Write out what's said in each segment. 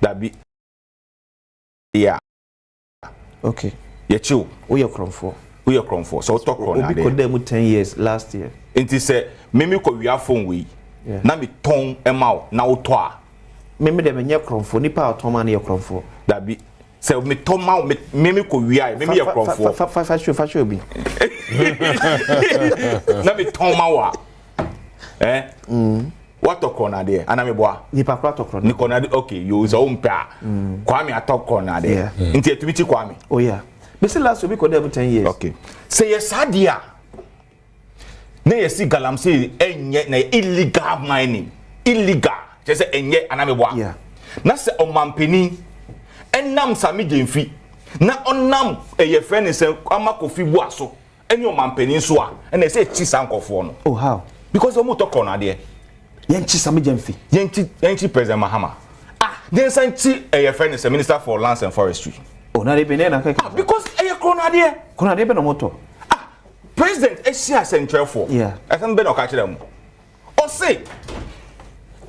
That be yeah. Okay. Yeah, chill. We are cromfo. We are cromfo. So talk on that. We could them 10 years last year. It is a mimi ko we are phone we. Na me ton emao na otwa. Mimi dem enye cromfo nipa otoma na ye cromfo. That be say me toma mimi ko we are mimi ye cromfo. Fa obi. Na me toma wa. What talk on there? Aname boa. Nipa kwa talk on. Ni kona okay, you is own pa. Kwame atalk on there. Inti etubiti Kwame. Oh yeah. Me say last week we could 10 years. Okay. Say yes adia. Na yesi galamsey enye na illegal mining. Illegal. Just say enye aname boa. Yeah. Na se omampeni enam sami jemfi. Na onam eye friend say ama kofi bu aso. Eni omampeni so a. Na say chi sankofo no. Oh how? Because omo talk on there. Yenchi sami jemfi. Yenchi President Mahama. Then sanchi eye friend say Minister for Lands and Forestry. Oh na dey be na because eye krona there. Krona dey be no motor. President Asia Central for. Yeah. I think Ben catch them. Or say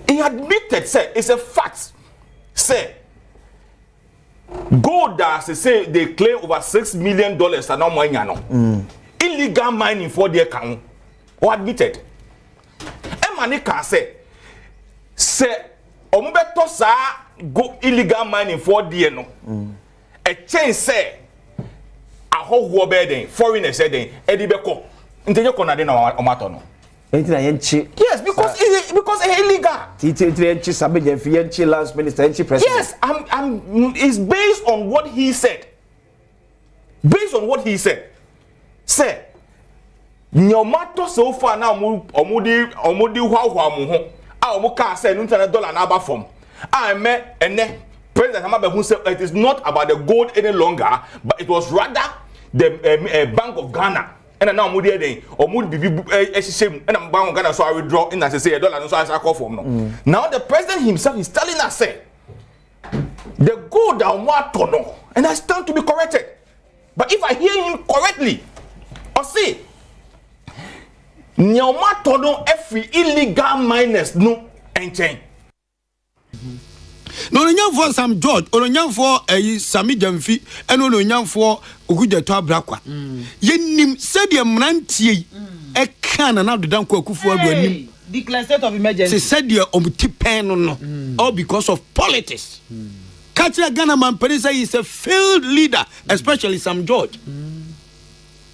he admitted say it's a fact. Say gold as say they claim over $6 million and no money no. Illegal mining for their can. Or admitted. Emani can say omubeto sa go illegal mining for their no. A change say ahoho be foreigners say den edibeko ntenye konade na omato no entina yenchi. Yes, because it's illegal. Yenchi sabe jemfi yenchi last minister yenchi president. Yes, it's based on what he said. Based on what he said. Say nyomato so far now omudi hwa mu ho a omuka say $100 na aba from me ene President Hamabe who said it is not about the gold any longer, but it was rather the Bank of Ghana. And now Moody Day or Moody shame and I'm Bank of Ghana, so I withdraw in as say $1, so I call for no. Now the president himself is telling us say the gold are more tono, and I stand to be corrected. But if I hear him correctly, or say Nyoma tono every illegal miners no and chain. No nyam for Sam George, or nyam for a Sami Jamfi, and no nyam for Uguja to Abrakwa. Yenim said your mranti a can and out the Danko Kufu. Declare state of emergency. Said your omtipen all because of politics. Katia Ghana Mampanisa is a failed leader, especially Sam George.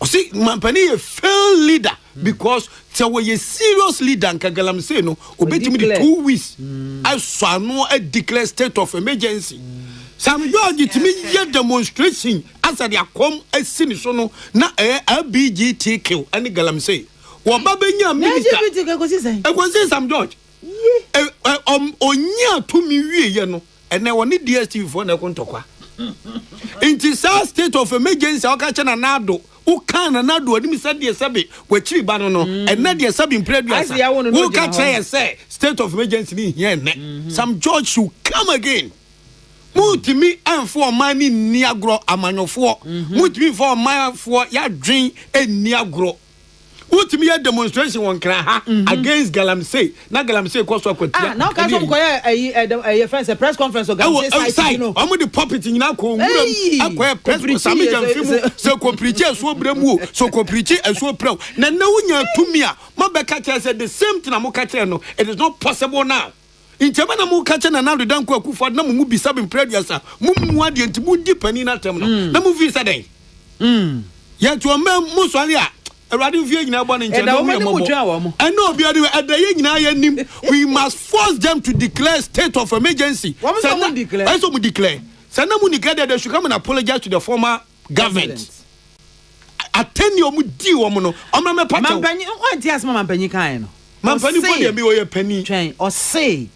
See, Mampani a failed leader because there was a serious leader in Galamsey no obey me 2 weeks. I saw no a declare state of emergency. Sam George to me yet demonstration as they come a sin so no na LBGTQ and Galamsey. Wa babenya minister. I was say Sam George. Onya to me wie no and now need DSTV for na kontokwa. Inti sa state of emergency okache na nado ukana nado adimi said the sabe we chiri ba no and na the sabe previous who can say state of emergency ni here ne Sam George should come again mutimi amfo mani ni agro amanyofo mutimi for man for ya dream eni agro mutimi ya demonstration won kra ha against Galamsey na Galamsey ko so kwatia now can some a friends a press conference of Galamsey you know omo the puppet nyina ko nguram akoya press Sami Jamfimu so ko preach so bremu so ko preach so praw na wunya tumi a mabeka kire say the same thing am ka kire no it is not possible now in Germany mu ka kire na now the danko akufo na mu bi sabin producer mu ade ntimu di pani na tem no na mu vi say den ya to mu so ali a Eradi vie nyina bo ne nche no we must force them to declare state of emergency. So mu declare. Sana mu declare they should come and apologize to the former government. Attend your mu di wo no. Omra me pato. Mampanyi o nti asma mampanyi kan no. Mampanyi bo dey be o ye pani. Twen or say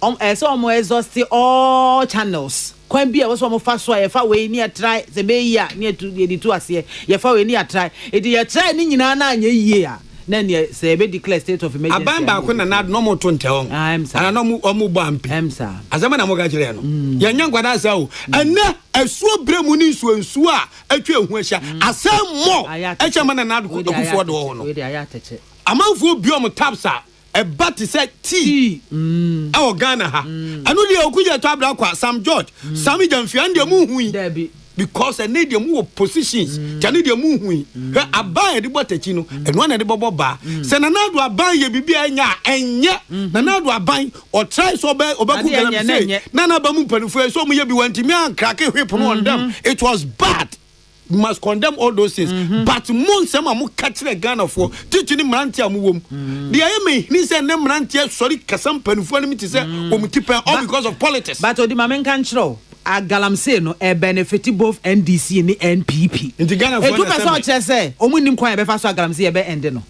so omo exhaust all channels. Kwan bia was one fa so ye fa we ni try se be yi a ni tu ase ye fa we ni try e di ye try ni nyina na anya yie a na ne se be declare state of emergency abamba ko na no mo to ntehon ana no mo bo ampi azama na mo ga kire no ye nya ngwada asa o ana asuo bremu ni nsuo a atwa ehu ahia asam mo e chema na do kufo do ho no amanfo biom tapsa a bat is said tea. Our Ghana ha. And only a good tabla Sam George, Sammy Janfian de Moo. Because I need your more positions. Can need your movie. I buy the butter chino and one at the bubble bar. Send another buy your BBI and yet another buy or try so bad or back. Nana Bamu Penufre, so me be went to me and cracking whip on them. It was bad. We must condemn all those things. But Monsema mu catch the gun of war. Teaching him Rantia Mum. The enemy, he said, Nemrantia, sorry, Casam Penufre, me to say, all because of politics. But the Mamen can't show. A galamsey no e benefit both NDC and NPP. Inti Ghana for na say omunim kwan be fa so galamsey e be end no.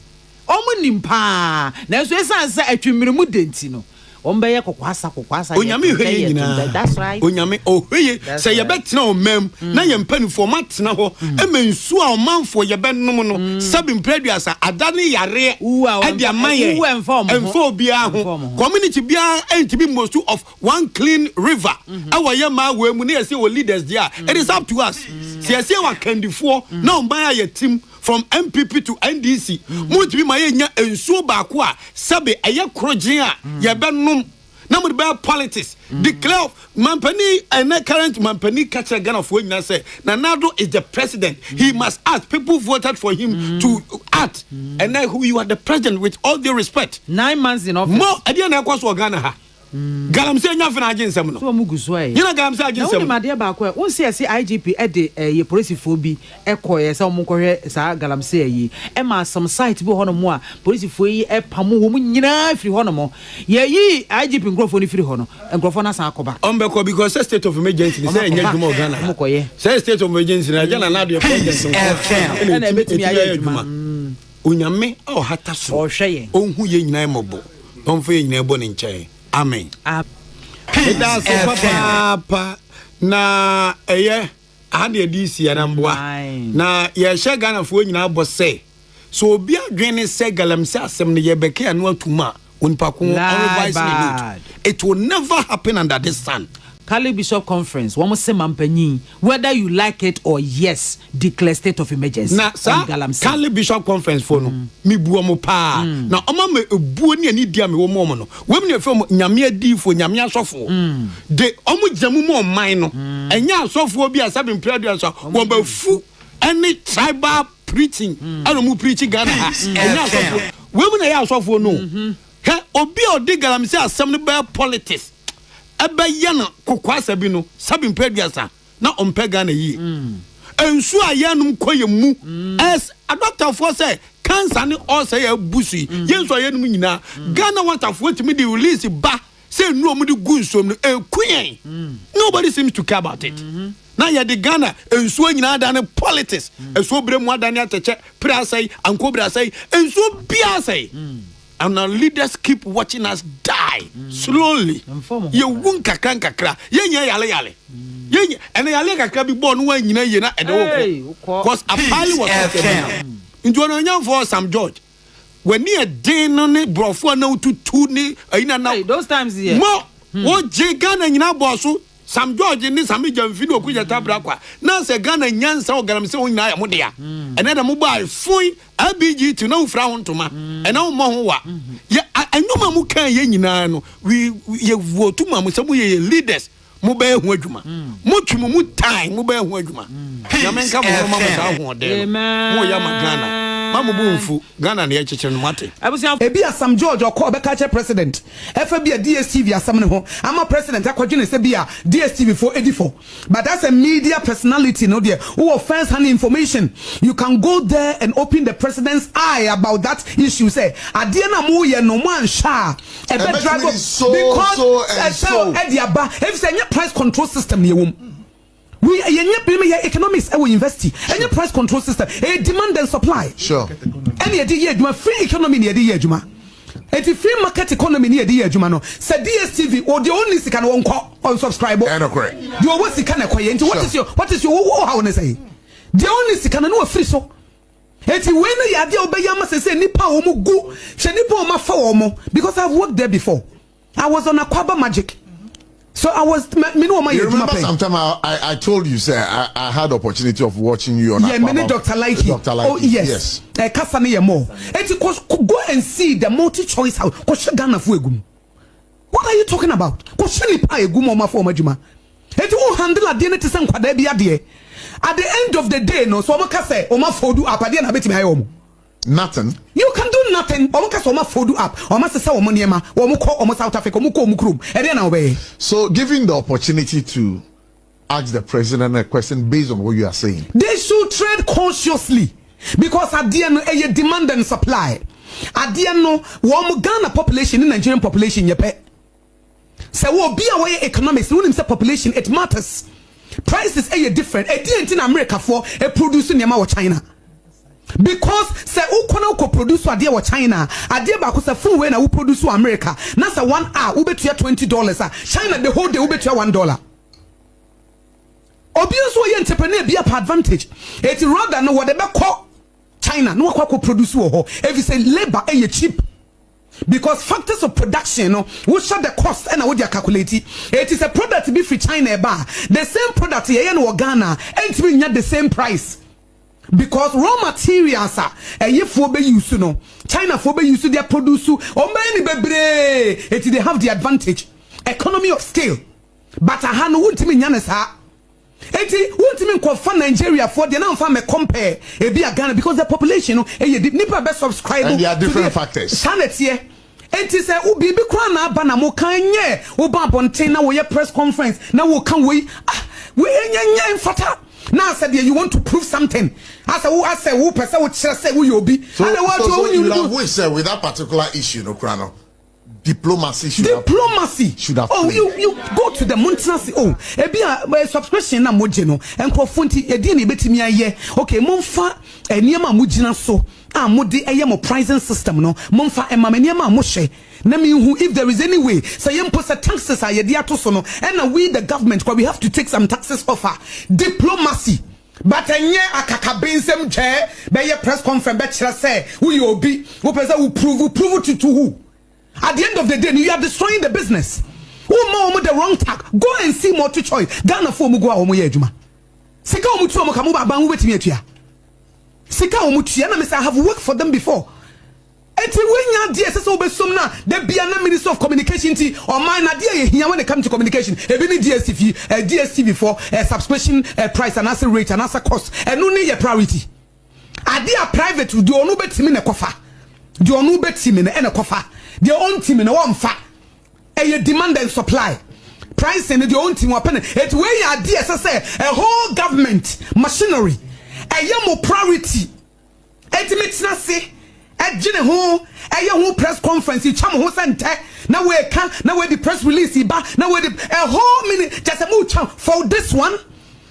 Omunim pa. Na so esan say atwimire mu denti no. Ombeye kokwasa onyame hweye nyina. That's right. Onyame ohweye say ye betena o mam na ye mpanifo matena ho emensu a omanfo ye benom no sabim preduasa adane yare e dia maye enfo bia ho community bia entibi most of one clean river awa ye ma we mu na ye say o leaders there. It is up to us. Say say wa kandifo na omban aye tim from MPP to NDC. Mut bi maye nya ensuo baako a sabe eye krogin a ye benum na mo be politics declare mampani and current mampani catch Ghana for nyina say Nanado is the president. He must ask people voted for him to act and now who you are the president with all due respect. 9 months in office. Mo ade na kwaso Ghana ha. Galamsey nya fina agensem no. So mu guso you know galamsey agensem. No ma ba ko won see IGP e de ye policefo bi e koye se mo kohwe sa galamsey yi e ma some site bi hono mo a policefo yi e pamo wo mu nyina firi hono mo ye yi IGP ngrofo ni firi hono ngrofo na san akoba ombeko because state of emergency say nya djuma Ghana mo koye say state of emergency na Ghana na de president na emetimi aye djuma onyame o hata so o hwe ye onhu ye nyina mobo onfo ye nyina bo ne nche. Amen. That's papa na eye ade DC anamboa na ye hye Ghana fo nyina bo say so obi adwene say galamsey asem ne ye beke anu atuma onpa ko on it will never happen under this sun. Kali Bishop Conference, one say mampanyi, whether you like it or yes, declare state of emergency. Na Kali Bishop Conference for no, mi buo mo pa. Na oma me ebuo ni ani dia me wo mo no. We me fo nyame adi fo nyame asofo. De omo jamu mo man no. Enya asofo bi asabe mpiradu aso, wo ba fu any tribal preaching. Ano mu preaching Ghana ha. Enya asofo. We me na ya asofo no. He obi odi galamsey asem no be politics. Ebe yana kokwasa bi no sabim peduasa na ompe Ghana yi ensu ayanum koye mu as a doctor for say cancer ni all say abusu yensu ayanum nyina Ghana water for to me the release ba say no mu di gunsom no ekuyen nobody seems to care about it na ya de Ghana ensu nyina da ne politics ensu bremu adane ateche pra say anko bra say ensu bia say. And our leaders keep watching us die slowly. You won't kakra. Yale. And the yale kakra be born when you know you're not at the because a pile was into an young for Sam George. When near Dane on it, bro, for no to two now. Those times, yeah. More what Jagan and Nabosu, Sam George in this Amijan video, Kuja Tabrakwa. Now, say Ghana and Yansa, Galamsey, Modia. And then a mobile fui, LBG to no frown to ma. And no more. Yeah, I know Mamuka Yenino. We vote to Mamu, some leaders. Mobile Wajuma. Much time, mobile Wajuma. Yaman come from Mamma, Moyama Ghana. Mamu Bumfu, Ghana and Yachin Mate. I was a Sam George or call Bekacha president. FB DSTV as someone who I'm a president. I could say be a DSTV for 84. But that's a media personality, no dear, who offers hand information. You can go there and open the president's eye about that issue. Say, Adiana Moya no man sha. Because if any price control system here. We economics we invest any price control system demand and supply sure any free economy near the year juma free market economy near the year juma no say DSTV or the only can one call on subscribe you always can acquire what is your how to say the only can no free so eti when you are there obeyama say nipa omo go she nipa o ma fa omo because I've worked there before. I was on Aquaba Magic. So I was you remember sometime I told you, sir, I had opportunity of watching you on Dr. Likey. Dr. Likey. Oh yes. More. Go and see the multi-choice house. What are you talking about? At the end of the day, no, so nothing. You can do nothing. So, giving the opportunity to ask the president a question based on what you are saying, they should trade consciously, because at the end, a demand and supply. At the end, no, Ghana population in Nigerian population, so we'll be away economics. When say population, it matters. Prices are different. A didn't in America for a producing Yama or China. Because say ukona uko produce adia wa China, adia ba ko say full way na u produce America. Na say 1 hour u betua $20. China the whole day u betua $1. Obviously we entrepreneur be up advantage. It rather no whatever call China no kwa produce wo. If you say labor e cheap. Because factors of production, no, we share the cost and what they are calculating. It is a product to be free China bar. The same product here in Ghana and to be at the same price. Because raw materials are a year for be used to know. China for be used to their produce or many bebre. It they have the advantage. Economy of scale. But I had no want to mean Yanasa. Eti won't mean confirm Nigeria for the now farm compare a be a Ghana because the population nipa best subscribe and there are different factors. Sanity. Eti say ubi bi kwa na aba na mo kan ye oba bonten na wo ye press conference na wo kan we enye mfata na said you want to prove something. I say who person wo kire say wo ye obi. So you have we say with that particular issue no krano. Diplomacy should have. Oh, you go to the maintenance. Oh, a subscription na moje no. Enko fonti edi na betimi aye. Okay, momfa enema mugina so. Mode mo pricing system no. Momfa enema mo hye. Na me hu if there is any way. Say impose taxes aye dia to so no. And we the government we have to take some taxes offer. Diplomacy. But enye akakabensem je be ye press conference be kire say who you obi. Who person who prove to who? At the end of the day, you are destroying the business. Who more the wrong tag? Go and see more to choice. Ghana for Mugua Omoyejuma. Sika Omutu Mokamuba Bangu with me. Sika Omutu, and I have worked for them before. Eti when ya DSS obesumna, there be an Minister of Communication or mine idea here when it comes to communication. Even DSTV for subscription price and answer rate and answer cost. And no need a priority. Idea private to do no better in a coffer. Do no better in a coffer. Their own team in one fact, a demand and supply. Price and their own team weapon. It's where your DSS a whole government machinery, a young priority. Ultimate nasi, a general, a young press conference, you cham who sent now where can now where the press release now where the a whole minute just a move for this one,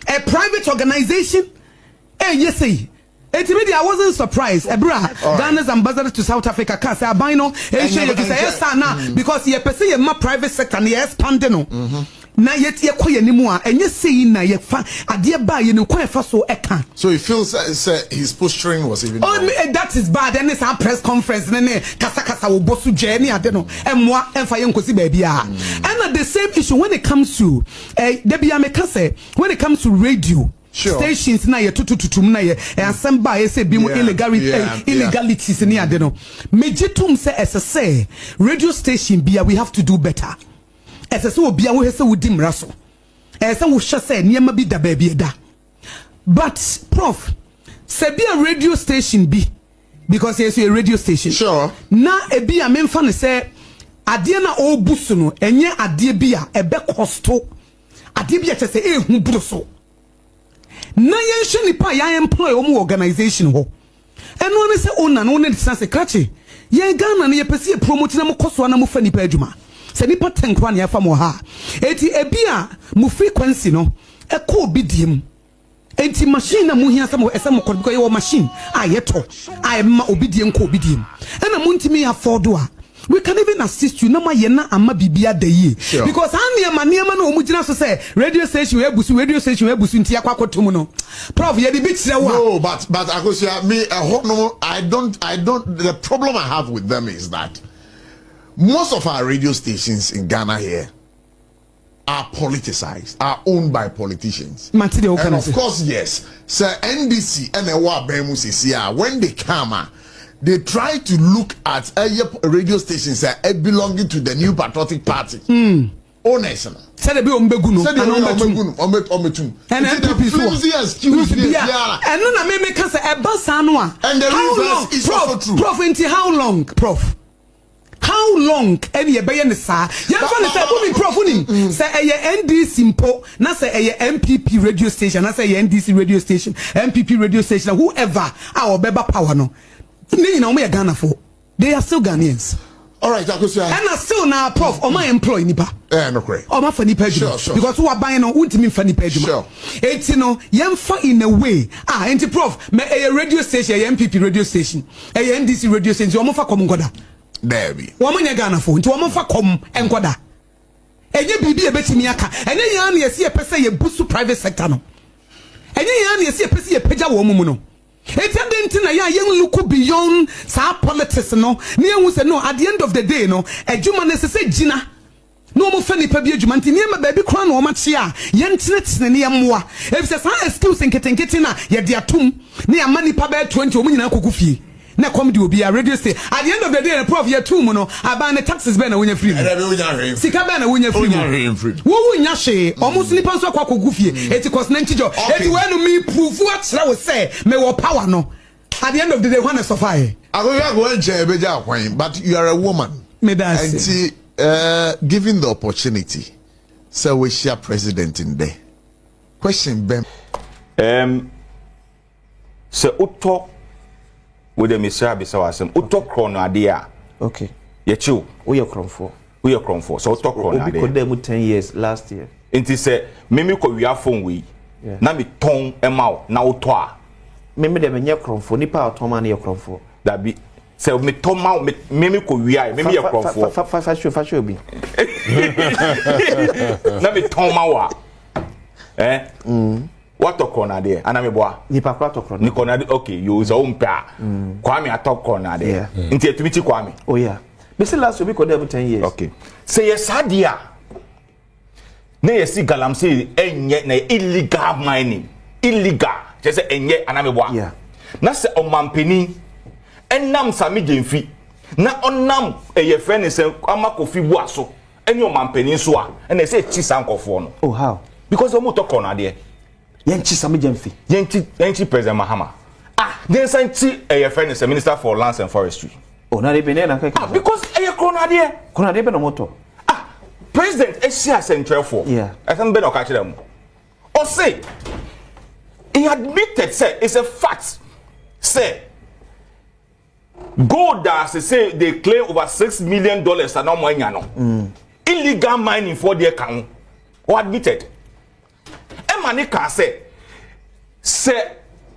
a private organization. Yes, say. I wasn't surprised. Ghana's ambassador to South Africa can't say abino because he a my private sector and he expanding. Na yet ye koye ni mu a enye sei na ye fa ade ba ye no kwan fa so eka. So he feels his posturing was even that is bad. And it's a press conference ne kasa wo bosu je ni ade no emwa emfa ye nkosi ba bia. And the same issue when it comes to Debia Mekase, when it comes to radio stations na ye tututum na ye asamba ye say bi mu illegalities ni ade no mejitum say radio station bia we have to do better. Ese obi a wo hese wodi mraso ese wo hye se niema bi da ba bi da. But prof se bi a radio station bi because yes a radio station sure na e bi a memfa ne se ade na obusu no enye ade bi a ebe costo ade bi a se ehu bruso na yen hwe nipa ya employ o mu organization ho eno ne se owner no ne sense krache yen Ghana ne ye pese promote na mo koso na mo fa nipa adwuma se nipa tenkwa ne afa mo ha eti ebia mo frequency no e ko obidiem enti machine na mo hia samo esamo ko because your machine ayeto ayema obidiem ko obidiem na mo ntimi afford a we can even assist you na ma ye na ama bibia da yi because aniema na omugina so say radio station we ebusu ntia kwakotom no prof ye di bi kire wa no but akosia me I don't the problem I have with them is that most of our radio stations in Ghana here are politicized, are owned by politicians. And of course, yes. Sir NDC and when they come, they try to look at radio stations belonging to the New Patriotic Party. Honest. Said be ombegunu and no na me can say eba sanwa and the reverse is also true. Prof into how long prof how long any ebeye ne sa ya fa ne say uni prof uni say NDC mpo na say MPP radio station na say NDC radio station MPP radio station whoever our beba power no ni na o me Ghana for they are still Ghanaians. All right, and I still now, Prof. Or my employee nipa. No correct. Or my funny page. Sure. Because who are buying on ultimate funny page. Sure. It's in a way. Anti Prof. Me a radio station, a MPP radio station, a NDC radio station. You want come ngoda. There be. Woman ya Ghana for. You want come ngoda. Enye bibi e beti miaka. Enye yan ye see a person ye boost private sector no. Enye yan ye see a person ye peja wo mumu no. It's a dent na ya look beyond sa politics no. Ni hu say no at the end of the day no. Ejuma ne se gina. No mo fa nipa bi ejuma nti ni ma baby kra na o ma che a ye ntenetene ne yammoa. E bi say sa excuse nketenkete na ye de atum. Ni ama nipa ba 20 o mu nyina koku fie. Na come di obi a radio say at the end of the day the prof ye two mu no aba ne taxes be na wonya free. Sika be na wonya free. Wo wonya hwe almost nipa nso akwa kogu fie. Eti cause na ntijo. Eti when me prove what try we say me wo power no. At the end of the day when I suffer. I go nche beja akwan but you are a woman. Me that and given the opportunity so we share president in there. Question Ben so uto with the Mr. Bisawasem, Uto Chrono idea. Okay. Yechu, We are Cronfo. So Uto Chrono idea. We could 10 years last year. It is a mimico we are phone we. Na mi ton emau na utwa. Mimi de menye Cronfo, nipa otoma ni Cronfo. That be so me ton mau mimico we are, maybe a Cronfo. Fashion be. Na mi ton mawa. What to corner there? Anameboa. Nipa kwa to corner. Ni corner okay, you is own pa. Kwame atop corner there. Inti etumiti Kwame. Oh yeah. Me say last week could 10 years. Okay. Say yes adia. Na yesi galamsey enye na illegal mining. Illegal. Je say enye anameboa. Yeah. Na se omampeni enam sami gemfi. Na onam eye friend is amakofi buaso. Eni omampeni so a. Na say chi sankofo no. Oh how? Because omo to corner there. Yenchi sami gemfi. Yenchi President Mahama. Then senti a friend is a minister for lands and forestry. Oh, na rebe na kaka. Because a corner there. Kuna rebe no moto. President Asia Central for. Yeah. I think Ben catch them. Or say he admitted say it's a fact. Say gold as say they claim over $6 million and no money no. Illegal mining for their account. Or admitted. Emani can say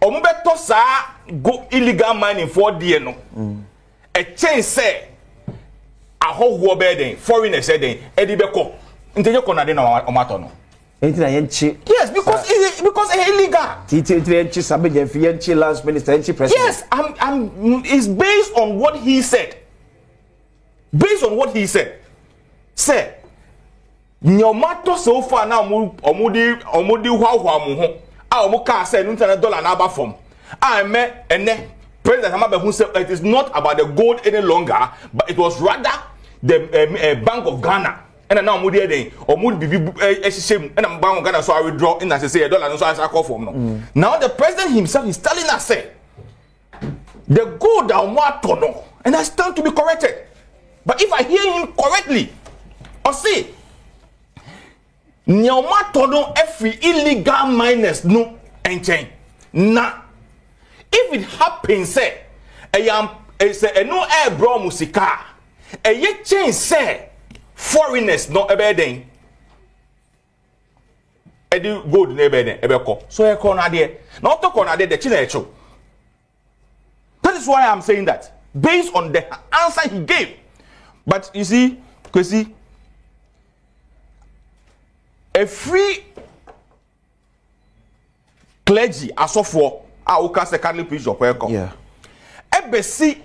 omubeto sa go illegal mining for the no. A change say a whole bed foreigners said Eddie Beko. Into Conade no matter no. Yes, because it's illegal. Yenchi sabi gemfi yenchi last minister yenchi president. Yes, it's based on what he said. Based on what he said. Say nyomato so far now omudi hwa mu ho a omuka say $1 na aba from me ene president Amabe who said it is not about the gold any longer but it was rather the Bank of Ghana and now omudi den omudi bibi ehihim and Bank of Ghana so I withdraw in as say $1 so I call for no. Now the president himself is telling us say the gold that omo no and I stand to be corrected. But if I hear him correctly or see nyoma todo every illegal miners no enchen na if it happens say say no air bro musika ye change say foreigners no ebeden edi gold na ebeden ebeko so e corner there na to corner there the china echo. That is why I'm saying that based on the answer he gave. But you see Kwesi, a free clergy as of for our secondary preach of welcome. Yeah. Ebesi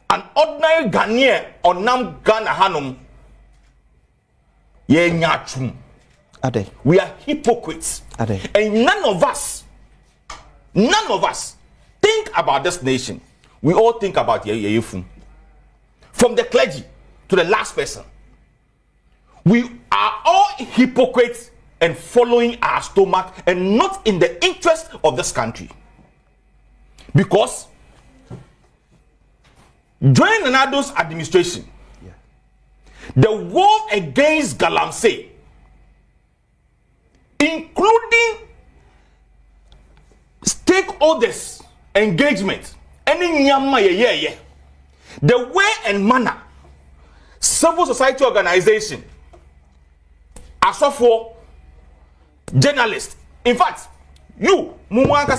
an ordinary Ghanaian or nam Ghana hanum ye nyachum Ade. We are hypocrites. Ade. And none of us think about this nation. We all think about Yeyefun. From the clergy to the last person. We are all hypocrites and following our stomach and not in the interest of this country. Because during Nanado's administration, the war against galamsey, including stakeholders engagement, the way and manner civil society organization, asofo, journalists, in fact, you multimedia,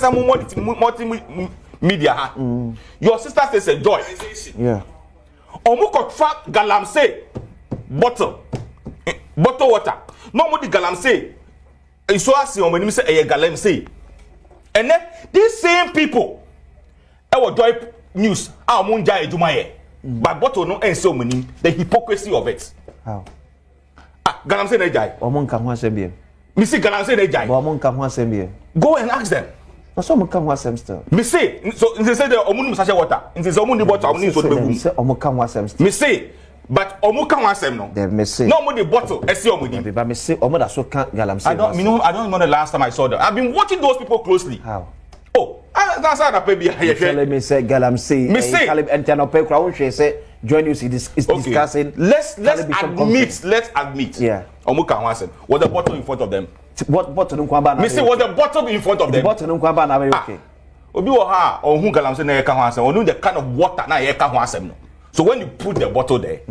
your sister says a joy. Yeah. Omuko trap galamsey bottle water. No more the galamsey. So I see on say a galamsey. And then these same people, our joy news, our munja ejumaye, but bottle no and so many the hypocrisy of it. How? Galamsey na jai. Omon kan ho asem biem. Me see galamsey na jai. But omon kan ho asem biem. Go and ask them. Na so omon kan ho asem still. Me say so they say the omun sachet water. They say omun the bottle omun so the Say omon kan ho asem still. me say but omu kan wasem no. They me say. No omu the bottle. I see omu di. But me say omo da so kan galamsey. I don't know the last time I saw them. I've been watching those people closely. How? Oh, that's how I You telling me say galamsey. Me say. Enter no pay crowd won say join you see this is discussing. Let's admit. Yeah. Omu kan wasem. Was the bottle in front of them? What bottle no kwamba na. Me say was the bottle in front of them? Bottle no kwamba na very okay. Obi wo ha ohun galamsey na ye kan wasem. Onu the kind of water na ye kan wasem no. So when you put the bottle there,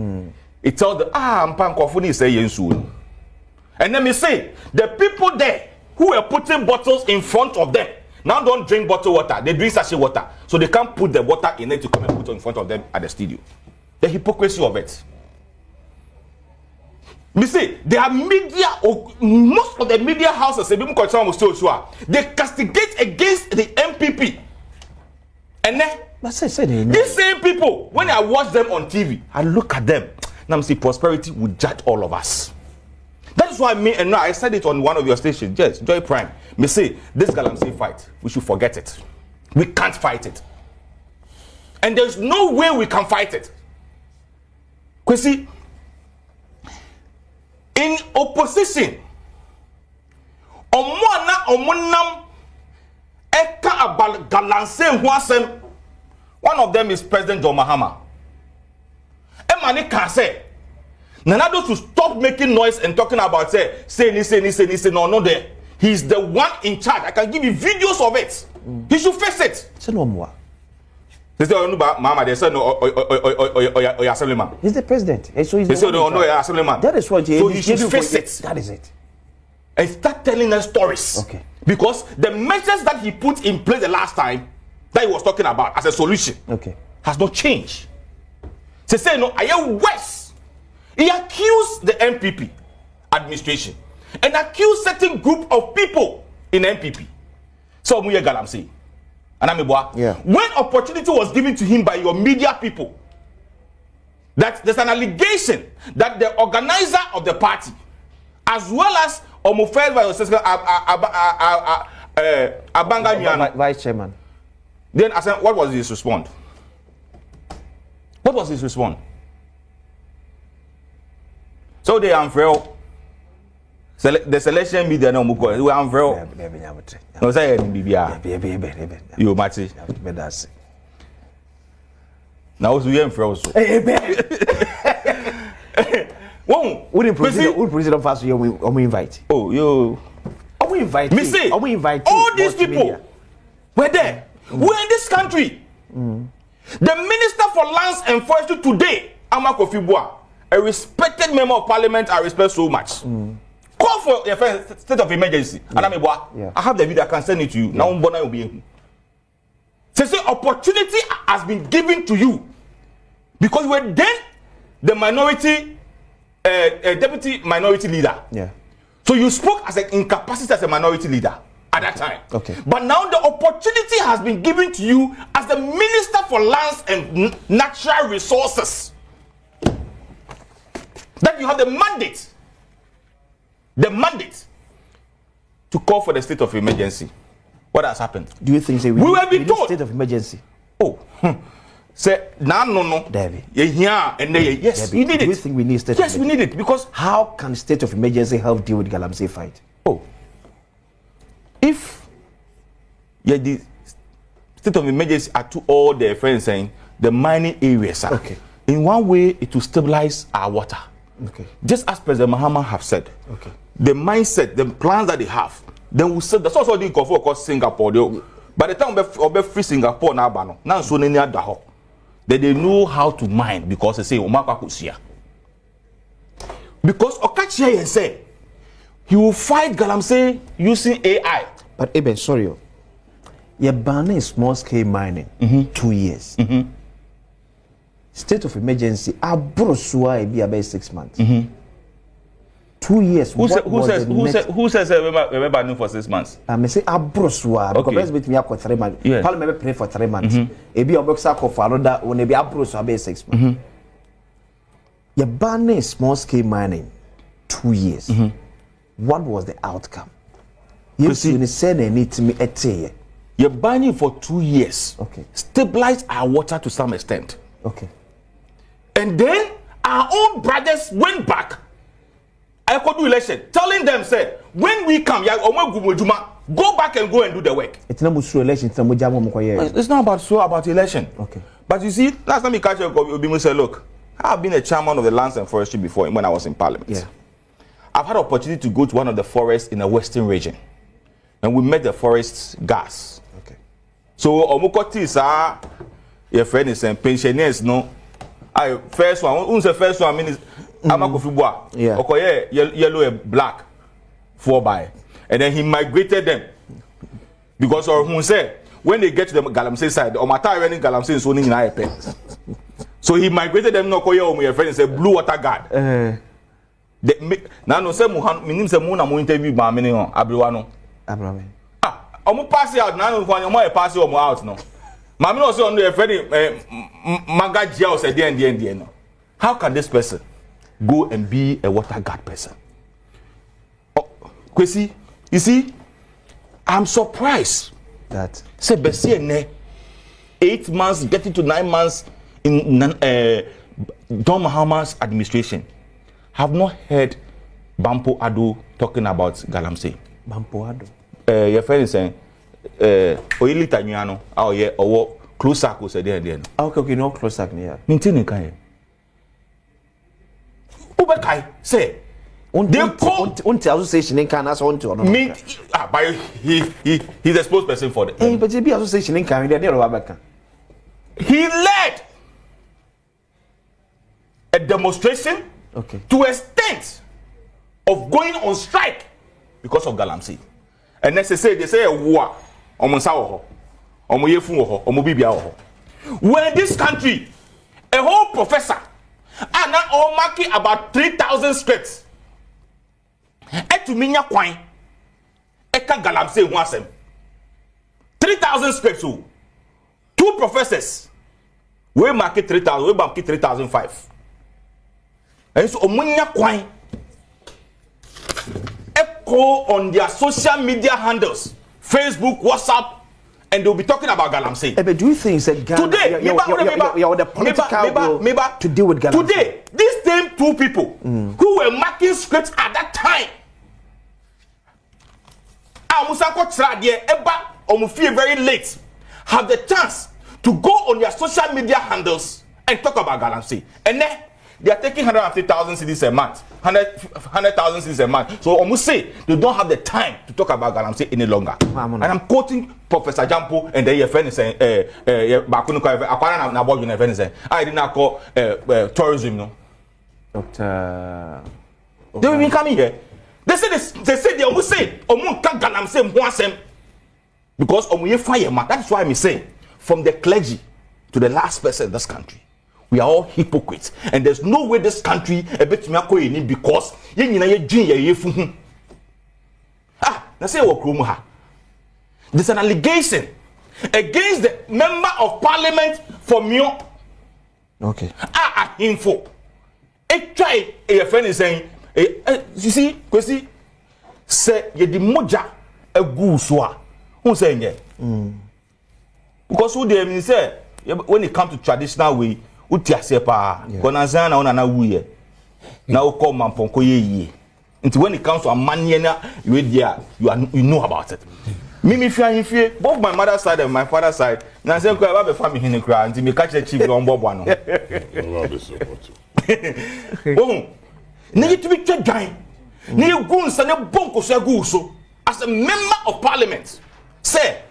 it tells the mpan say yensu. And then me say the people there who were putting bottles in front of them now don't drink bottled water, they drink sachet water. So they can't put the water in it to come and put it in front of them at the studio. The hypocrisy of it. Me say there are media, most of the media houses, they castigate against the MPP. And then these same people, when I watch them on TV, I look at them, now I see prosperity will judge all of us. That is why I said it on one of your stations, yes, Joy Prime. Me say, this galamsey fight, we should forget it. We can't fight it. And there's no way we can fight it. Because see, in opposition, omonam eka abal galamsey huasem. One of them is President John Mahama. Emani can say, Nanado to stop making noise and talking about say no there. He's the one in charge. I can give you videos of it. He should face it. Say no more. They say Mama, they say no assemblyman. He's the president. So he's they say no assemblyman. That is what so he should face it. That is it. And start telling us stories. Okay. Because the measures that he put in place the last time that he was talking about as a solution has not changed. They say no, I am worse. He accused the MPP administration and accused certain group of people in MPP. So Muye Galamsey. And when opportunity was given to him by your media people, that there's an allegation that the organizer of the party, as well as Omofel Abanga Vice Chairman. Then I said, what was his response? What was his response? So they unveil the selection media no muko. We unveil. No say bibia. You mati. Now we unveil so. Won't we president first you invite? Oh, you. We invite. Me say. We invite all these people. We're there. We're in this country. The Minister for Lands and Forestry today, Amako Fibua, a respected member of Parliament, I respect so much. Call for a state of emergency. I have the video, I can send it to you. Now, Mbona will be able. Say opportunity has been given to you because we're then the minority, deputy minority leader. Yeah. So you spoke as an incapacity as a minority leader at that time. Okay. But now the opportunity has been given to you as the Minister for Lands and Natural Resources. That you have the mandate the mandate to call for the state of emergency. What has happened? Do you think we will be told state of emergency? Oh, say no. David. Yes, David, we need it. Do you think we need state? Yes, we need it because how can state of emergency help deal with galamsey fight? Oh, if the state of emergency are to all their friends saying the mining areas are okay. In one way it will stabilize our water. Okay. Just as President Mahama have said. Okay. The mindset, the plans that they have, then we said that's also the call for Singapore. By the time we free Singapore now so many other that they know how to mine because they say Omaka Kusia. Because Okachia say he will fight galamsey using AI. But Eben, sorry, you're banning small scale mining 2 years. State of emergency, Abrosua be about 6 months. 2 years. Who says we're banning for 6 months? I say Abrosua because with me for 3 months. Yeah. Parliament pray for 3 months. Ebi obeksa ko for another when ebi Abrosua be 6 months. You're banning small scale mining 2 years. What was the outcome? You see, you said they need to me a you're banning for 2 years. Okay. Stabilize our water to some extent. Okay. And then our own brothers went back. I could do election, telling them, say, when we come, go back and go and do the work. It's not about election. It's not about election. Okay. But you see, last time we catch you, say, look, I've been a chairman of the Lands and Forestry before when I was in Parliament. Yeah. I've had an opportunity to go to one of the forests in the western region. And we met the forest guards. Okay. So, Omukoti, sir, your friend is saying, pensioners, no. First one, who's the first one? I mean, Amakofibwa. Yeah. Okay, yellow and black. 4x. And then he migrated them. Because or who said, when they get to the galamsey side, or Mata running galamsey is only in IPE. So he migrated them, no, your friend is a blue water guard. Now, no, say, Muhammad, say, Muna, mu interview, by many on Abriwano. Abraham. I'm pass out now. When you pass you out no. Mami also on the Freddie Magaji house at the end. No. How can this person go and be a water guard person? Oh, Kwesi, you see, I'm surprised That say Bessie ne 8 months, getting to 9 months in Don Mahama's administration. Have not heard Bampo Ado talking about galamsey. Bampoado. Your friend is saying, Oili Tanyano, oh yeah, or close circle said there. Okay, no close up near. Maintain Kai. Ubekai say, they call association in Canada on to me. By he's the spokesperson for the. But the association in Canada, they're Rebecca. He led a demonstration to a extent of going on strike because of galamsey. And they say a war when this country a whole professor and now all marking about 3,000 scripts et to minya kwine eka galamsey wasem 3,000 scripts. 2 professors we market 3,000, we market 3,005. And so omunya kwine on their social media handles, Facebook, WhatsApp, and they'll be talking about galamsey. But do you think that Ghana today, you're the political will to deal with galamsey? Today, these same 2 people who were marking scripts at that time, very late, have the chance to go on their social media handles and talk about galamsey. And then they are taking 150,000 cedis a month, 100,000 cedis a month. So almost say they don't have the time to talk about galamsey any longer. And I'm quoting Professor Jampo and then your friend is saying, I did not call tourism, no. Doctor. They will be coming here. They say they almost say, galamsey mwasem. Because fire man. That's why I'm saying, from the clergy to the last person in this country, we are all hypocrites, and there's no way this country a bit because there's an allegation against the member of parliament for Mio. Okay. Info. A try a friend is saying, you see, Kwesi, say ye di moja egu so a who say nye because who dey mean say when it come to traditional way uti ase pa konansan na na wuye na ukọ mamponko ye until when it comes to a manye na you there you know about it me fear both my mother's side and my father's side na say ko ba be family hin kra until me catch the chief on bobo no oh ni to be twadwan ni gu nsa ne bonko so agu so as a member of parliament say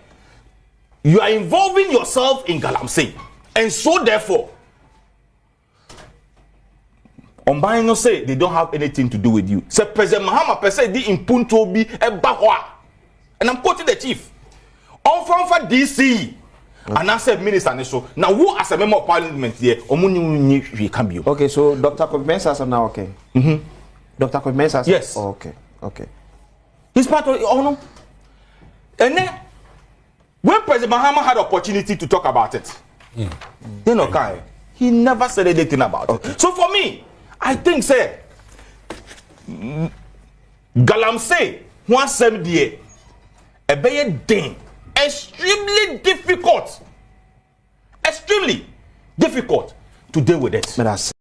you are involving yourself in galamsey and so therefore Ombaino say they don't have anything to do with you. Say President Mahama per se di impunto bi ebahwa. And I'm quoting the chief. On from for DC. And I said minister so. Now who as a member of parliament here omuni can be. Okay, so Dr. Kobe-Mensah now okay. Dr. Kobe-Mensah. Yes. Oh, okay. He's part of no. And then when President Mahama had opportunity to talk about it, he never said anything about it. So for me, I think say galamsey one sem die e be den extremely difficult to deal with it.